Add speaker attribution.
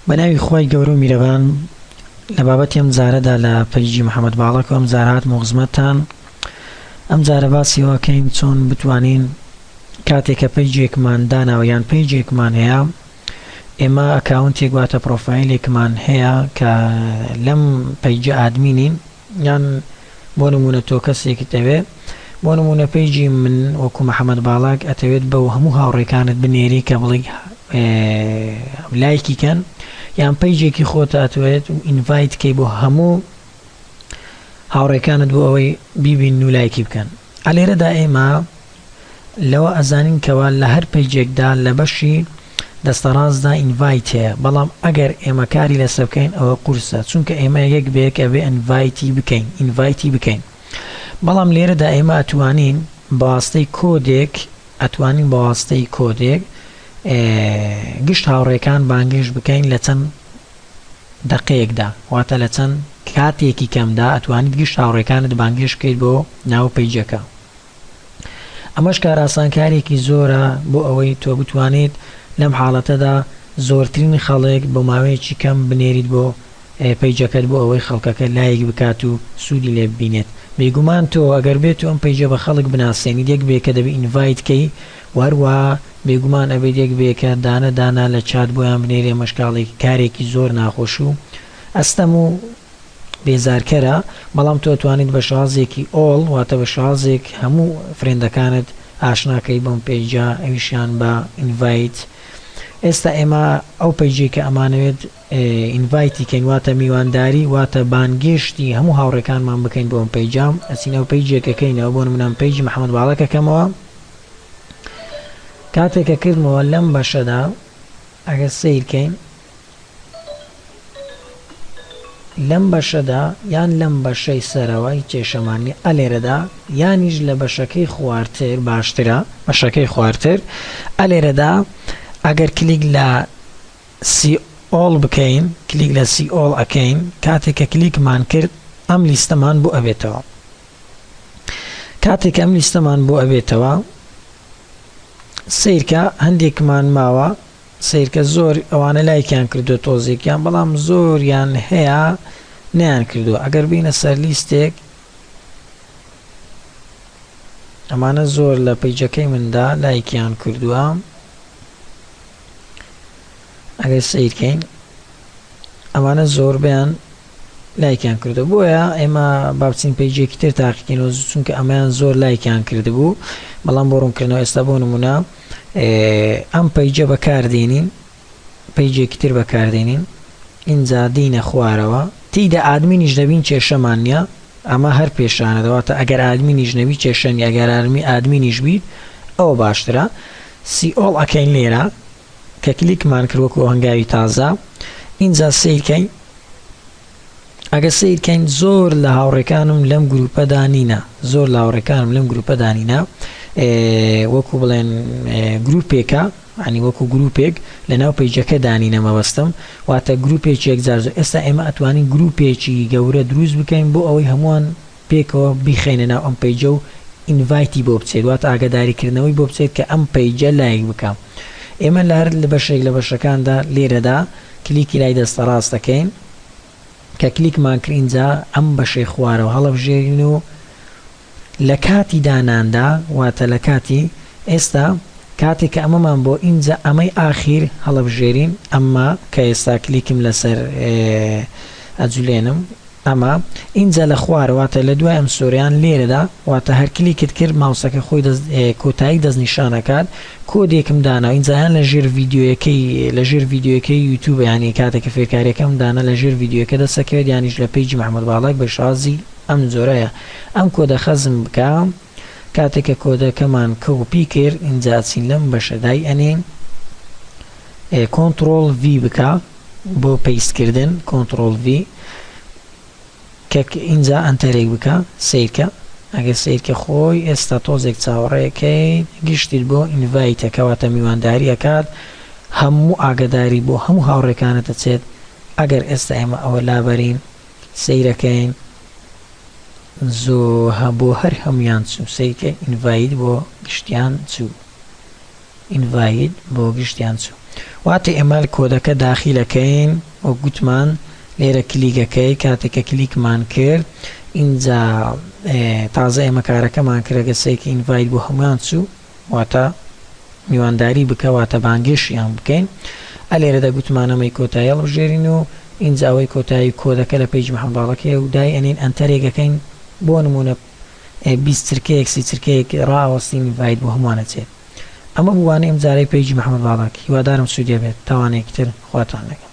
Speaker 1: بەناوی خۆی گەورە و میرەبان لە بابەتی ئەم جارەدا لە پەیجی محەممەد باڵەکە ئەم جار هاتمە خزمەتتان. ئەم جارە باسیەوەکەین چۆن بتوانین کاتێککە پەیجێکمان داناوە یان پەیجێکمان هەیە، ئێمە ئەکاونتێک واتە پرۆفایلێکمان هەیە کە لەم پەیجە ئادمینین، یان بۆ نمونە تۆ کەسێکی دەوێ بۆ نمونە پەیجی من وەکو محەممەد باڵاک ئەتەوێت بەو هەموو هاوڕێکانت بنێری کە بڵی لایکی کەن، یان پەیجێکی خۆت ئەتوێت ئینڤایت کەی بۆ هەموو هاوڕێکانت بۆ ئەوەی بیبین و لایکی بکەن. ئەلێرەدا ئێمە لەوە ئەزانین کەوا لە هەر پەیجێکدا لە بەشی دەستەڕاستدا ئینڤایت هەیە، بەڵام ئەگەر ئێمە کاری لەسەر بکەین ئەوە قورسە، چونکە ئێمە یەک بێک ئەوێ ئینڤایتی بکەین. بەڵام لێرەدا ئێمە ئەتوانین بەواستەی کۆدێک گشت هاوڕێکان بانگێش بکەین لە چەند دقەیەکدا، واتە لە چەند کاتێکی کەمدا ئەتوانیت گشت هاوڕێکانت بانگێش بکەیت بۆ ناو پەیجەکە. ئەمەش کاراسانکارێکی زۆرە بۆ ئەوەی تۆ بتوانیت لەم حاڵەتەدا زۆرترین خەڵک بۆ ماوەیەکی کەم بنێریت بۆ پەیجەکەت بۆ ئەوەی خەڵکەکە لایەک بکات و سوودی لێ ببینێت. بێگومان تۆ ئەگەر بێت و ئەم پەیجە بە خەڵک بناسیێنیت، یەک بێکە دەبێت ئینڤایتکەی، وەروە بێگومان ئەبێت یەک بێکە دانە لە چات بۆیان بنێرێ مەشکاڵێکی کارێکی زۆر ناخۆش و ئەستەم و بێزارکەرە. بەڵام تۆ توانیت بە شازێکی ئۆڵ واتە بە شازێک هەموو فرێندەکانت ئاشناکەی بەم پەیجە ئەویشیان بە ئینڤایت. ئێستا ئێمە ئەو پەیجێک کە ئەمانەوێت ئینڤایتی کەین واتە میوانداری واتە بانگێشتی هەموو هاوڕێکانمان بکەین بۆ ئەم پەیجام، ئەچین ئەو پەیجێکەکەینەوە بۆ نمونە پەیجی محەممەد باڵەکەکەمەوە. کاتێککە کردمەوە لەم بەشەدا ئەگە سیرکەین لەم بەشەدا یان لەم بەشەی سەرەوەی کێشەمانی ئەلێرەدا یانیش لە بەشەکەی خواردتر باشترە، بەشەکەی خواردتر ئەلێرەدا ئەگەر کلیک لە سی ئۆڵ بکەین، کلیک لە سی ئۆڵ ئەکەین، کاتێککە کلیکمان کرد ئەم لیستەمان بۆ ئەبێتەوە. کاتێک ئەم لیستەمان بۆ ئەبێتەوە سیرکە هەندێکمان ماوە، سیرکە زۆر ئەوانە لایکیان کردو تۆزێکیان، بەڵام زۆریان هەیە نەیان کردو. ئەگەر بینە سەر لیستێک ئەمانە زۆر لە پەیجەکەی مندا لایکیان کردووە، ئەگەر سیرکەین ئەمانە زۆر بیان لایکیان کردو. بۆیە ئێمە بابچین پەیجێکی تر تاقیکەینەوە چونکە ئەمەیان زۆر لایکیان کردبوو، بەڵام بۆ ڕوونکردنەوە ئێستا بۆ نمونە ئەم پەیجە بەکاردێنین، پەیجێکی تر بەکاردێنین، ئینجا دینە خوارەوە، تیدا ئادمینیش دەبین کێشەمان نییە، ئەمە هەر پێشانە دەواتە ئەگەر ئادمینیش نەبی کێشەنی، ئەگەر ئادمینیش بیت ئەوە باشترە. سی ئۆڵ ئەکەین لێرە کە کلیکمان کرد وەکو هەنگاوی تازە، ئینجا سیرکەین. ئەگە سیرکەین زۆر لە هاوڕێکانم لەم گروپەدا نینە، زۆر لە هاوڕێکانم لەم گروپەدا نینە، وەکو بڵێن گروپێکە، عنی وەکو گروپێک لە ناو پەیجەکە دانینە مەبەستم، واتە گروپێکی یەکجار. ئێستا ئێمە ئەتوانین گروپێکی گەورە دروست بکەین بۆ ئەوەی هەمووان پێکەوە بیخێنە ناو ئەم پەیجە و ئینڤایتی بۆ بچێت، واتە ئاگاداریکردنەوەی بۆ بچێت کە ئەم پەیجە لایک بکەم. ئێمە لە هەر لە بەشێک لە بەشەکاندا لێرەدا کلیکی لای دەستە ڕاست دەکەین، کە کلیکمان کرد اینجا ئەم بەشەی خوارەوە هەڵەبژێرین و لە کاتی داناندا واتە لە کاتی ئێستا کاتێک کە ئەمەمان بۆ اینجا ئەمەی ئاخیر هەڵەبژێرین، ئەمە کە ئێستا کلیکم لەسەر ئەجولێنم ئەمە اینجا لە خوارەواتە لە دوای ئەم سۆریان لێرەدا واتە هەر کلیکت کرد ماوسەکە خۆی کۆتایی دەستنیشانەکات، کۆدێکم دانا ئینجایان لە ژێر ڤیدیۆیەکەی یوتیوب، ینی کاتێککە فێرکاریەکەم دانا لە ژێر ڤیدیۆەکە دەسەکەوێت، یانیش لە پەیجی محەممەد باڵاک بە شازی ئەم زۆرەیە. ئەم کۆدە خەزم بکەم، کاتێککە کۆدەکەمان کۆپی کرد ئینجا چین لەم بەشەدای ئەنێن کۆنتڕۆڵ ڤی بکە بۆ پەیستکردن، کۆنتڕۆڵ ڤی کە ئینجا ئەنتەرێک بکە سیرکە. ئەگەر سیرکە خۆی ئێستا تۆزێک چاوەڕێەکەی گشتیت بۆ ئینڤایتەکەواتە میوانداریەکات، هەموو ئاگداری بۆ هەموو هاوڕێکانەتە چێت. ئەگەر ئێستا ئێمە ئەوە لابەرین سیرەکەین بۆ هەر هەمویان چوو، سیرکە ئینڤایت بۆ گشتیان چوو، ئینڤایت بۆ گشتیان چوو. واتی ئێمە کۆدەکە داخلەکەین وە گوتمان لێرە کلیگەکەی کاتێکە کلیکمان کرد اینجا تازە ئێمە کارەکەمان کرێگە سەیکە ئینڤایت بۆ هەمویان چوو واتە میوانداری بکە واتە بانگێشیان بکەین ئەلێرەدا گوتمانەمەی کۆتایی هەڵبژێرین و اینجا ئەوەی کۆتایی کۆدەکە لە پێیج محەممەد باڵەکەی و دای ئەنین ئەنتەرێگەکەین بۆ نمونە 20 چرکەیەک سی چرکەیەک ڕاوەستین ئینڤایت بۆ هەمووانە چێت ئەمە بوانە ئەم جارەی پێیجی محەممەد باڵاکی هیوادارم سوودێ بێت تاوانێکتر خواتان لەگەڵ